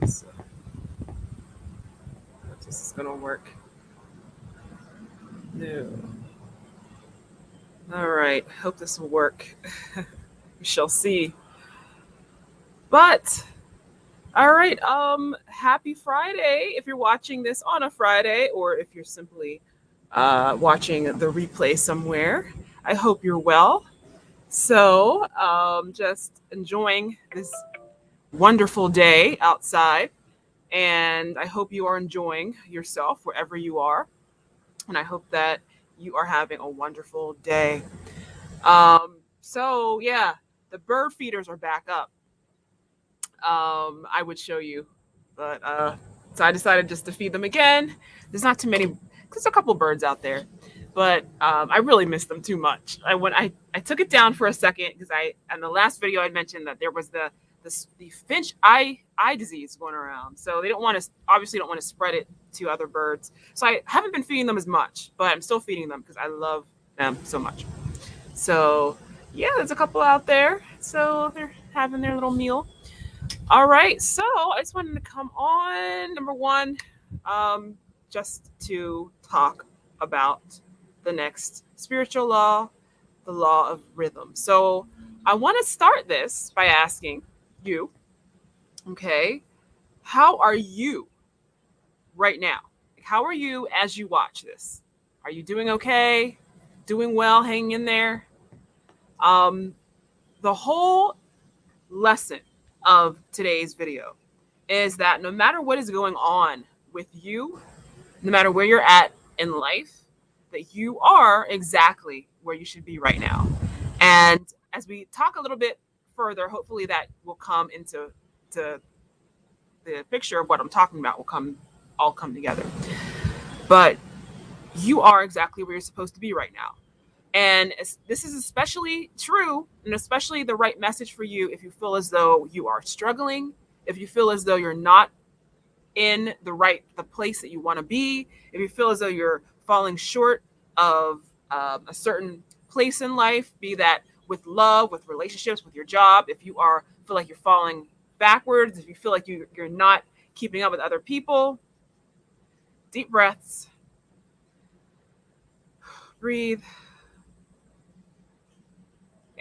So, if this is gonna work. No. All right. Hope this will work. We shall see. But all right. Happy Friday if you're watching this on a Friday, or if you're simply watching the replay somewhere. I hope you're well. So, just enjoying this wonderful day outside. And I hope you are enjoying yourself wherever you are. And I hope that you are having a wonderful day. So, yeah, the bird feeders are back up. I would show you, but so I decided just to feed them again. There's not too many, there's a couple birds out there, but I really miss them too much. I took it down for a second because I in the last video I mentioned that there was the finch eye disease going around, so they don't want to, obviously don't want to spread it to other birds. So I haven't been feeding them as much, but I'm still feeding them because I love them so much. So yeah, there's a couple out there, so they're having their little meal. All right, so I just wanted to come on, number one, just to talk about the next spiritual law, the law of rhythm. So I want to start this by asking you, okay, how are you right now? How are you as you watch this? Are you doing okay? Doing well, hanging in there? The whole lesson of today's video is that no matter what is going on with you, no matter where you're at in life, that you are exactly where you should be right now. And as we talk a little bit further, hopefully that will come into the picture of what I'm talking about will all come together. But you are exactly where you're supposed to be right now. And this is especially true, and especially the right message for you if you feel as though you are struggling, if you feel as though you're not in the place that you want to be, if you feel as though you're falling short of a certain place in life, be that with love, with relationships, with your job, if you feel like you're falling backwards, if you feel like you're not keeping up with other people, deep breaths, breathe.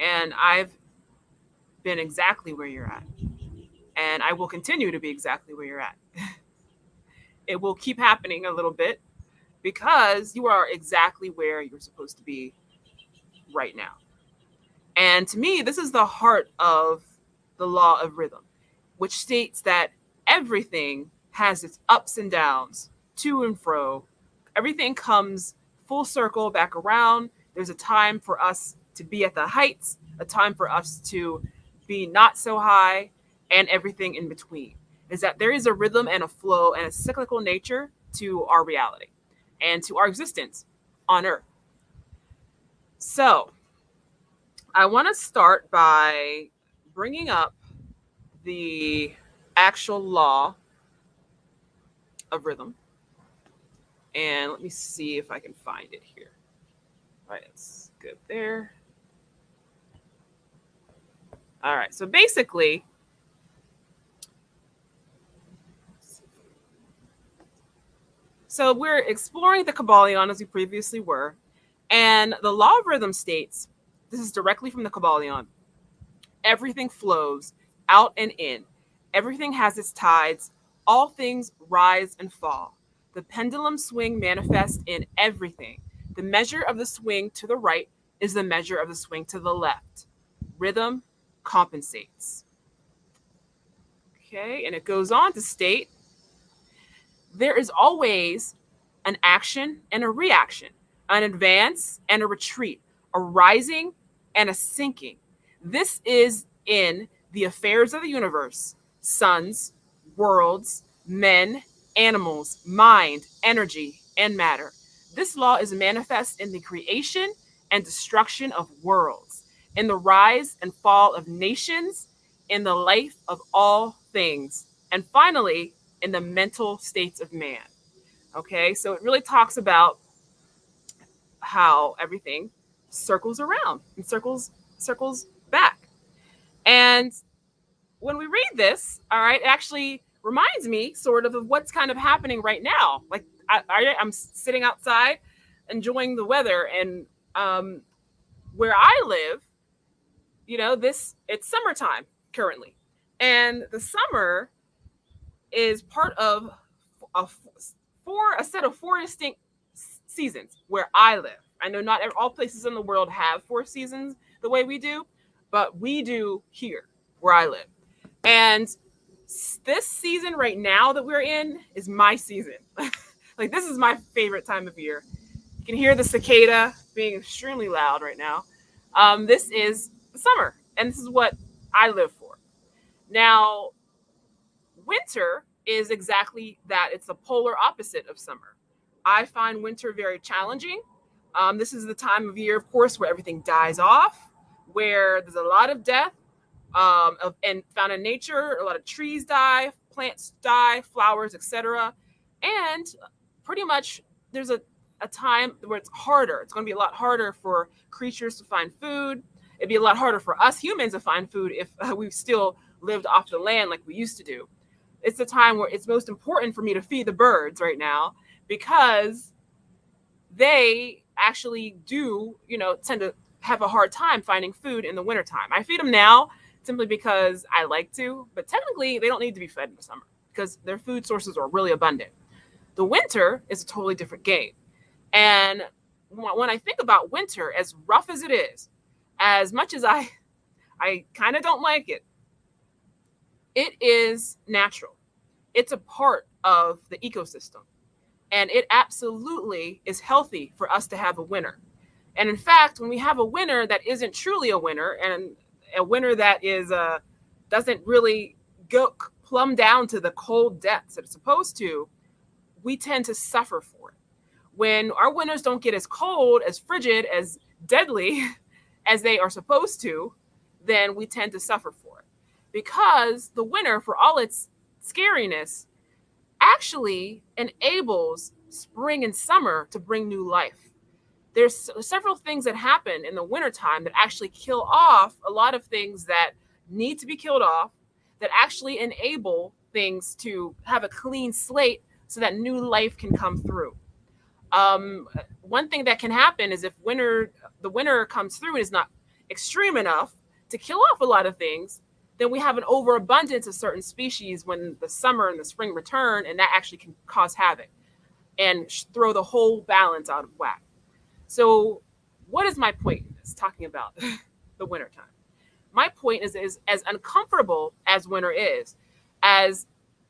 And I've been exactly where you're at. And I will continue to be exactly where you're at. It will keep happening a little bit because you are exactly where you're supposed to be right now. And to me, this is the heart of the law of rhythm, which states that everything has its ups and downs, to and fro. Everything comes full circle back around. There's a time for us to be at the heights, a time for us to be not so high, and everything in between. Is that there is a rhythm and a flow and a cyclical nature to our reality and to our existence on Earth. So I want to start by bringing up the actual law of rhythm. And let me see if I can find it here. All right, it's good there. All right, so basically, so we're exploring the Kybalion as we previously were. And the law of rhythm states, this is directly from the Kybalion, everything flows out and in. Everything has its tides. All things rise and fall. The pendulum swing manifests in everything. The measure of the swing to the right is the measure of the swing to the left. Rhythm compensates. Okay, and it goes on to state, there is always an action and a reaction, an advance and a retreat, a rising and a sinking. This is in the affairs of the universe, suns, worlds, men, animals, mind, energy, and matter. This law is manifest in the creation and destruction of worlds, in the rise and fall of nations, in the life of all things, and finally, in the mental states of man. Okay, so it really talks about how everything circles around and circles back. And when we read this, all right, actually reminds me sort of what's kind of happening right now. Like I'm sitting outside enjoying the weather, and where I live, it's summertime currently, and the summer is part of a, a set of four distinct seasons where I live. I know not all places in the world have four seasons the way we do, but we do here where I live. And this season right now that we're in is my season. Like, this is my favorite time of year. You can hear the cicada being extremely loud right now. This is the summer, and this is what I live for. Now, winter is exactly that. It's the polar opposite of summer. I find winter very challenging. This is the time of year, of course, where everything dies off, where there's a lot of death and found in nature. A lot of trees die, plants die, flowers, etc. And pretty much there's a time where it's harder. It's going to be a lot harder for creatures to find food. It'd be a lot harder for us humans to find food if we still lived off the land like we used to do. It's the time where it's most important for me to feed the birds right now, because they actually do, tend to have a hard time finding food in the wintertime. I feed them now simply because I like to, but technically they don't need to be fed in the summer because their food sources are really abundant. The winter is a totally different game. And when I think about winter, as rough as it is, as much as I kind of don't like it, it is natural. It's a part of the ecosystem. And it absolutely is healthy for us to have a winter. And in fact, when we have a winter that isn't truly a winter, and a winter that is doesn't really go plumb down to the cold depths that it's supposed to, we tend to suffer for it. When our winters don't get as cold, as frigid, as deadly as they are supposed to, then we tend to suffer for it. Because the winter, for all its scariness, actually enables spring and summer to bring new life. There's several things that happen in the wintertime that actually kill off a lot of things that need to be killed off, that actually enable things to have a clean slate so that new life can come through. One thing that can happen is if the winter comes through and is not extreme enough to kill off a lot of things, then we have an overabundance of certain species when the summer and the spring return, and that actually can cause havoc and throw the whole balance out of whack. So what is my point in this, talking about the wintertime? My point is as uncomfortable as winter is, as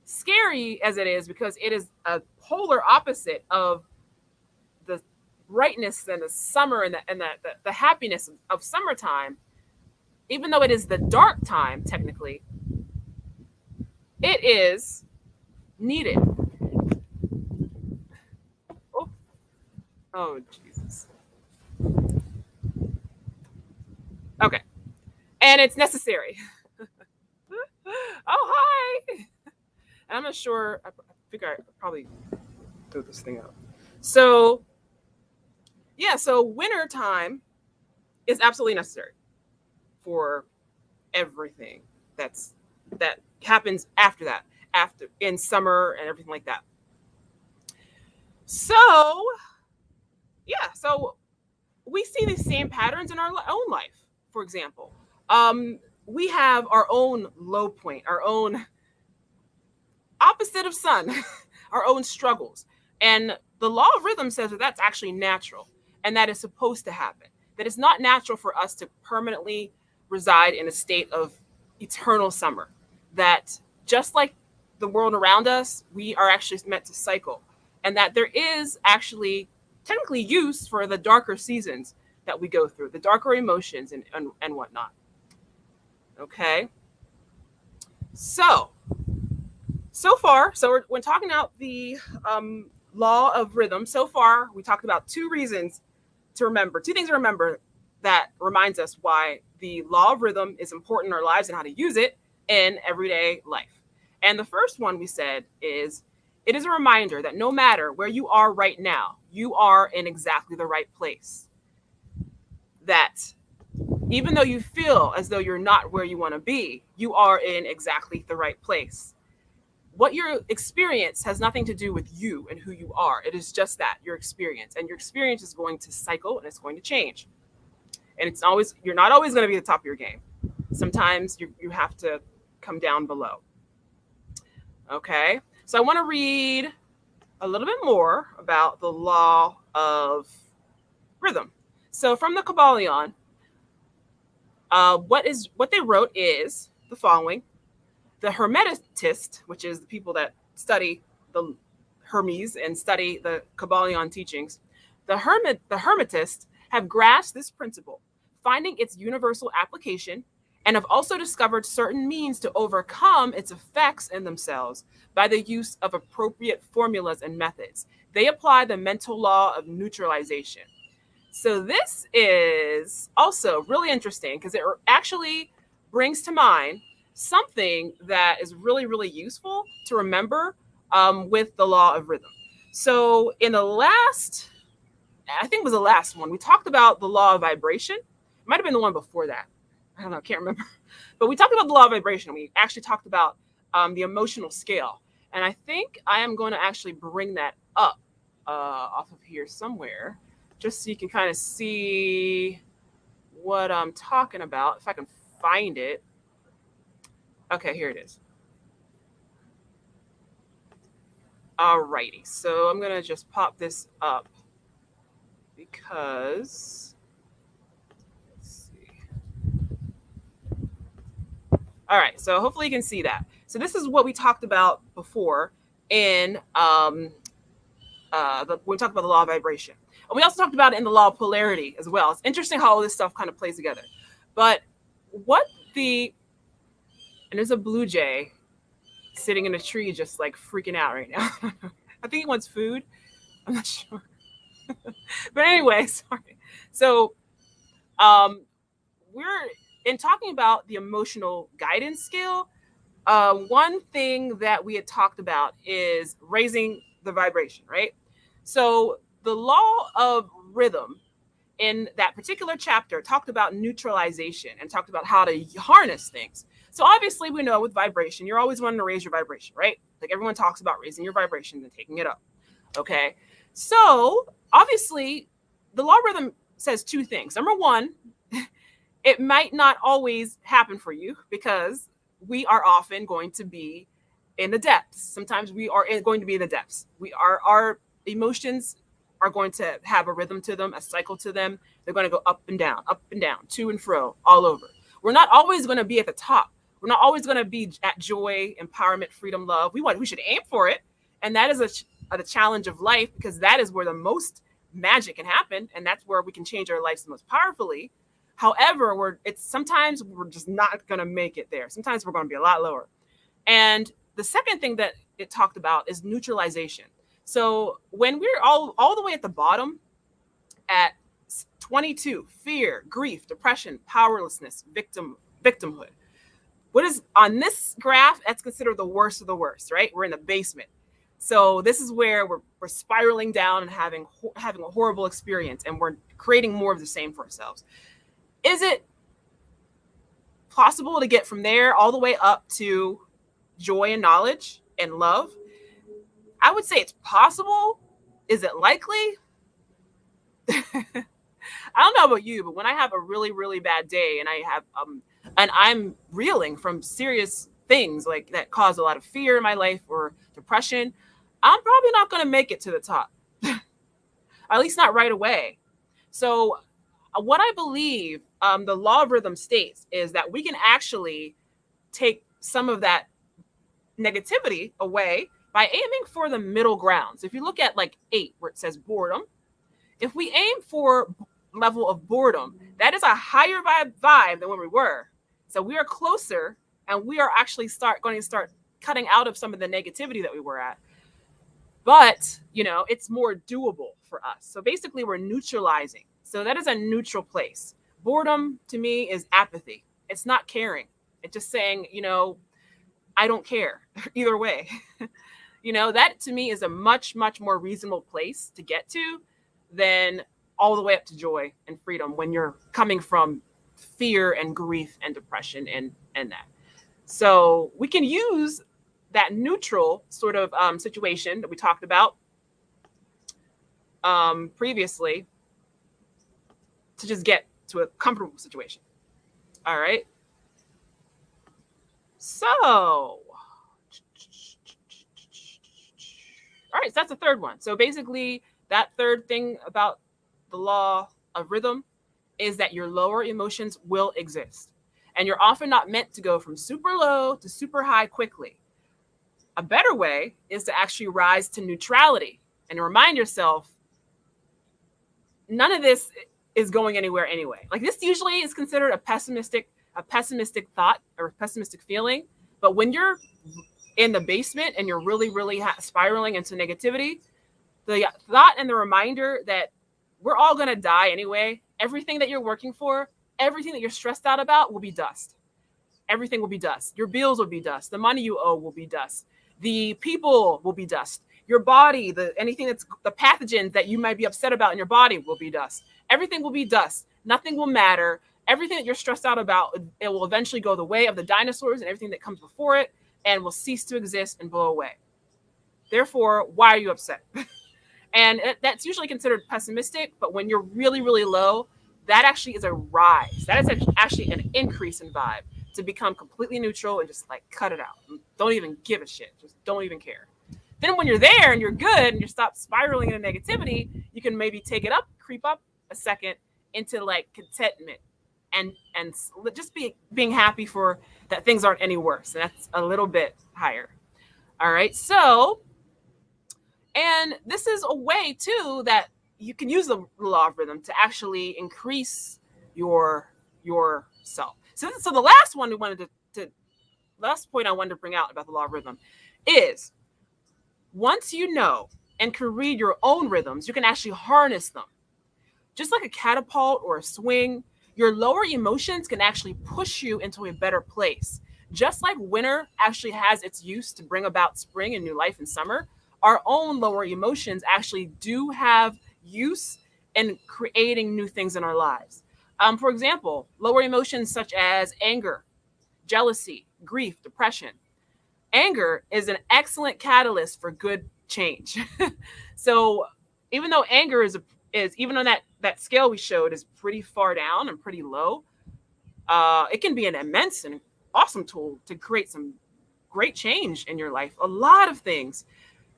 scary as it is, because it is a polar opposite of the brightness and the summer and the happiness of summertime. Even though it is the dark time, technically, it is needed. Oh, Jesus. Okay. And it's necessary. Oh, hi. And I'm not sure. I figure I probably throw this thing out. So, yeah, so winter time is absolutely necessary for everything that happens after that, after in summer and everything like that. So, yeah, so we see these same patterns in our own life. For example, we have our own low point, our own opposite of sun, our own struggles. And the law of rhythm says that that's actually natural and that is supposed to happen. That it's not natural for us to permanently reside in a state of eternal summer. That just like the world around us, we are actually meant to cycle. And that there is actually technically use for the darker seasons that we go through, the darker emotions and whatnot. Okay. So far, we're talking about the law of rhythm. So far, we talked about two things to remember that reminds us why the law of rhythm is important in our lives and how to use it in everyday life. And the first one we said is, it is a reminder that no matter where you are right now, you are in exactly the right place. That even though you feel as though you're not where you want to be, you are in exactly the right place. what your experience has nothing to do with you and who you are. It is just that, your experience. And your experience is going to cycle and it's going to change. And you're not always going to be at the top of your game. Sometimes you have to come down below. Okay. So I want to read a little bit more about the law of rhythm. So from the Kybalion, what they wrote is the following. The Hermetist, which is the people that study the Hermes and study the Kybalion teachings, the Hermetists have grasped this principle, finding its universal application, and have also discovered certain means to overcome its effects in themselves by the use of appropriate formulas and methods. They apply the mental law of neutralization. So this is also really interesting because it actually brings to mind something that is really, really useful to remember with the law of rhythm. So in the last, I think it was the last one, we talked about the law of vibration. It might have been the one before that. I don't know, I can't remember. But we talked about the law of vibration. We actually talked about the emotional scale. And I think I am going to actually bring that up off of here somewhere, just so you can kind of see what I'm talking about, if I can find it. Okay, here it is. Alrighty, so I'm gonna just pop this up because, let's see. All right, so hopefully you can see that. So this is what we talked about before in when we talked about the law of vibration. And we also talked about it in the law of polarity as well. It's interesting how all this stuff kind of plays together. But and there's a blue jay sitting in a tree just like freaking out right now. I think he wants food. I'm not sure. But anyway, sorry. So we're in talking about the emotional guidance scale. One thing that we had talked about is raising the vibration, right? So the law of rhythm in that particular chapter talked about neutralization and talked about how to harness things. So obviously we know with vibration, you're always wanting to raise your vibration, right? Like everyone talks about raising your vibration and taking it up. Okay. So obviously the law of rhythm says two things. Number one, it might not always happen for you because we are often going to be in the depths. Sometimes we are going to be in the depths. Our emotions are going to have a rhythm to them, a cycle to them. They're going to go up and down, to and fro, all over. We're not always going to be at the top. We're not always going to be at joy, empowerment, freedom, love. We should aim for it. And that is the challenge of life, because that is where the most magic can happen. And that's where we can change our lives the most powerfully. However, sometimes we're just not going to make it there. Sometimes we're going to be a lot lower. And the second thing that it talked about is neutralization. So when we're all the way at the bottom at 22, fear, grief, depression, powerlessness, victimhood. What is on this graph? That's considered the worst of the worst, right? We're in the basement. So this is where we're spiraling down and having a horrible experience, and we're creating more of the same for ourselves. Is it possible to get from there all the way up to joy and knowledge and love? I would say it's possible. Is it likely? I don't know about you, but when I have a really, really bad day and I'm reeling from serious things like that cause a lot of fear in my life or depression, I'm probably not going to make it to the top, at least not right away. So what I believe the law of rhythm states is that we can actually take some of that negativity away by aiming for the middle ground. So if you look at like 8, where it says boredom, if we aim for level of boredom, that is a higher vibe than where we were. So we are closer, and we are actually going to start cutting out of some of the negativity that we were at. But, it's more doable for us. So basically we're neutralizing. So that is a neutral place. Boredom to me is apathy. It's not caring. It's just saying, I don't care either way. That to me is a much, much more reasonable place to get to than all the way up to joy and freedom when you're coming from fear and grief and depression and that. So we can use that neutral sort of situation that we talked about previously to just get to a comfortable situation. All right. So, all right, so that's the third one. So basically, that third thing about the law of rhythm is that your lower emotions will exist. And you're often not meant to go from super low to super high quickly. A better way is to actually rise to neutrality and remind yourself none of this is going anywhere anyway. Like, this usually is considered a pessimistic thought or a pessimistic feeling. But when you're in the basement and you're really, really spiraling into negativity, the thought and the reminder that we're all going to die anyway, everything that you're working for, everything that you're stressed out about will be dust. Everything will be dust. Your bills will be dust. The money you owe will be dust. The people will be dust. Your body, anything that's the pathogens that you might be upset about in your body will be dust. Everything will be dust. Nothing will matter. Everything that you're stressed out about, it will eventually go the way of the dinosaurs and everything that comes before it and will cease to exist and blow away. Therefore, why are you upset? And that's usually considered pessimistic, but when you're really, really low, that actually is a rise. That is actually an increase in vibe to become completely neutral and just like cut it out. Don't even give a shit. Just don't even care. Then when you're there and you're good and you stop spiraling into negativity, you can maybe take it up, creep up a second into like contentment and just being happy for that things aren't any worse. And that's a little bit higher. All right. So, and this is a way too that you can use the law of rhythm to actually increase yourself. So the last one we wanted to last point I wanted to bring out about the law of rhythm is once you know and can read your own rhythms, you can actually harness them. Just like a catapult or a swing, your lower emotions can actually push you into a better place. Just like winter actually has its use to bring about spring and new life in summer, our own lower emotions actually do have use in creating new things in our lives. For example, lower emotions such as anger, jealousy, grief, depression. Anger is an excellent catalyst for good change. So even though anger is even on that scale we showed is pretty far down and pretty low, it can be an immense and awesome tool to create some great change in your life. A lot of things.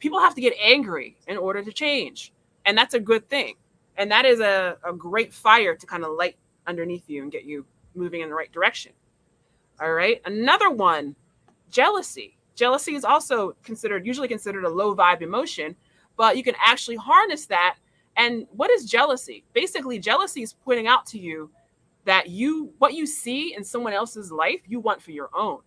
People have to get angry in order to change. And that's a good thing. And that is a great fire to kind of light underneath you and get you moving in the right direction. All right. Another one, jealousy. Jealousy is also usually considered a low vibe emotion, but you can actually harness that. And what is jealousy? Basically, jealousy is pointing out to you that what you see in someone else's life, you want for your own.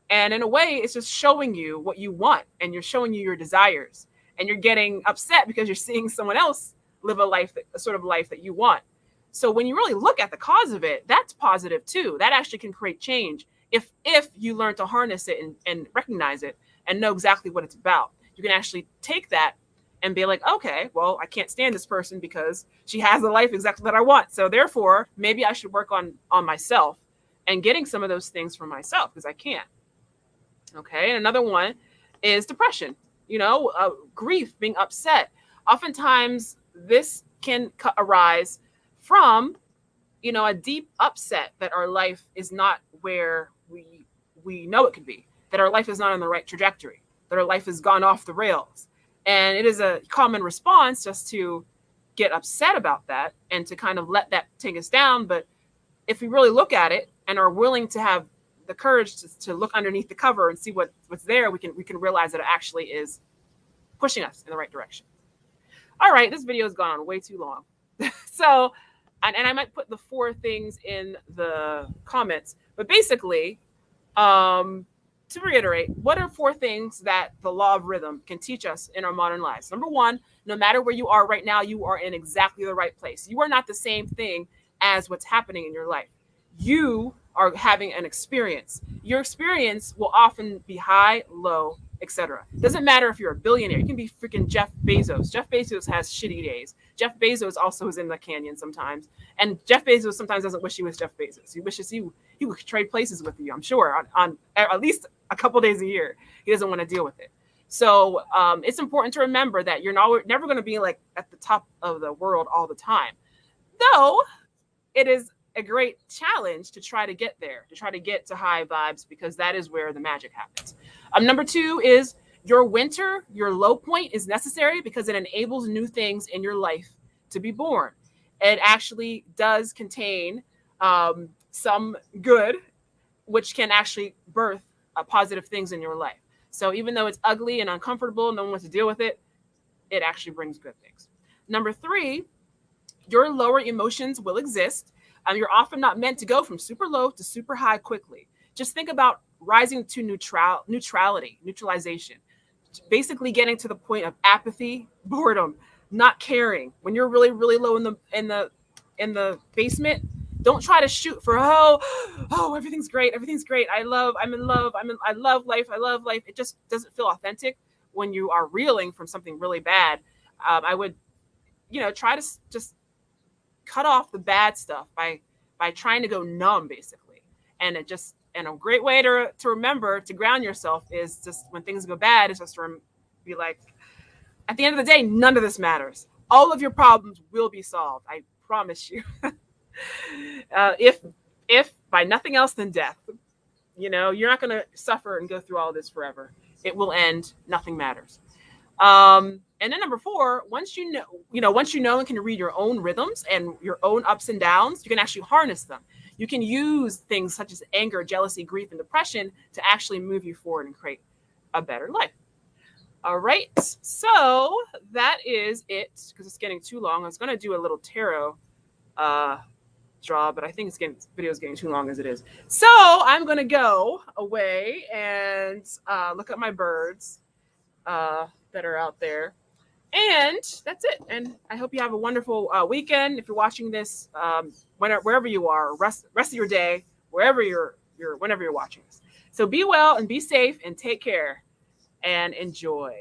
And in a way, it's just showing you what you want and you're showing you your desires. And you're getting upset because you're seeing someone else live a sort of life that you want. So when you really look at the cause of it, that's positive too. That actually can create change if you learn to harness it and recognize it and know exactly what it's about. You can actually take that and be like, okay, well, I can't stand this person because she has the life exactly that I want. So therefore, maybe I should work on myself and getting some of those things for myself because I can't. Okay. And another one is depression, grief, being upset. Oftentimes this can arise from, a deep upset that our life is not where we know it could be, that our life is not on the right trajectory, that our life has gone off the rails. And it is a common response just to get upset about that and to kind of let that take us down. But if we really look at it and are willing to have the courage to look underneath the cover and see what's there, we can realize that it actually is pushing us in the right direction. All right, this video has gone on way too long. So, and I might put the 4 things in the comments, but basically, to reiterate, what are 4 things that the law of rhythm can teach us in our modern lives? Number 1, no matter where you are right now, you are in exactly the right place. You are not the same thing as what's happening in your life. You are having an experience. Your experience will often be high, low, etc. Doesn't matter if you're a billionaire. You can be freaking Jeff Bezos. Jeff Bezos has shitty days. Jeff Bezos also is in the canyon sometimes. And Jeff Bezos sometimes doesn't wish he was Jeff Bezos. He wishes he would trade places with you, I'm sure, on at least a couple days a year. He doesn't want to deal with it. So it's important to remember that you're never going to be like at the top of the world all the time. Though it is a great challenge to try to get there, to try to get to high vibes, because that is where the magic happens. Number 2 is your winter, your low point is necessary because it enables new things in your life to be born. It actually does contain some good, which can actually birth positive things in your life. So even though it's ugly and uncomfortable, no one wants to deal with it, it actually brings good things. Number 3, your lower emotions will exist. You're often not meant to go from super low to super high quickly. Just think about rising to neutralization, basically getting to the point of apathy, boredom, not caring. When you're really, really low in the basement, don't try to shoot for everything's great, I'm in love, I love life. It just doesn't feel authentic when you are reeling from something really bad. I would, try to just cut off the bad stuff by trying to go numb, basically. And a great way to remember to ground yourself is just when things go bad, is just to be like, at the end of the day, none of this matters. All of your problems will be solved. I promise you. If by nothing else than death, you're not going to suffer and go through all this forever. It will end. Nothing matters. And then number 4, once you know and can read your own rhythms and your own ups and downs, you can actually harness them. You can use things such as anger, jealousy, grief, and depression to actually move you forward and create a better life. All right. So that is it, because it's getting too long. I was going to do a little tarot draw, but I think video is getting too long as it is. So I'm going to go away and look at my birds that are out there. And that's it. And I hope you have a wonderful weekend. If you're watching this, wherever you are, rest of your day, whenever you're watching this. So be well and be safe and take care and enjoy.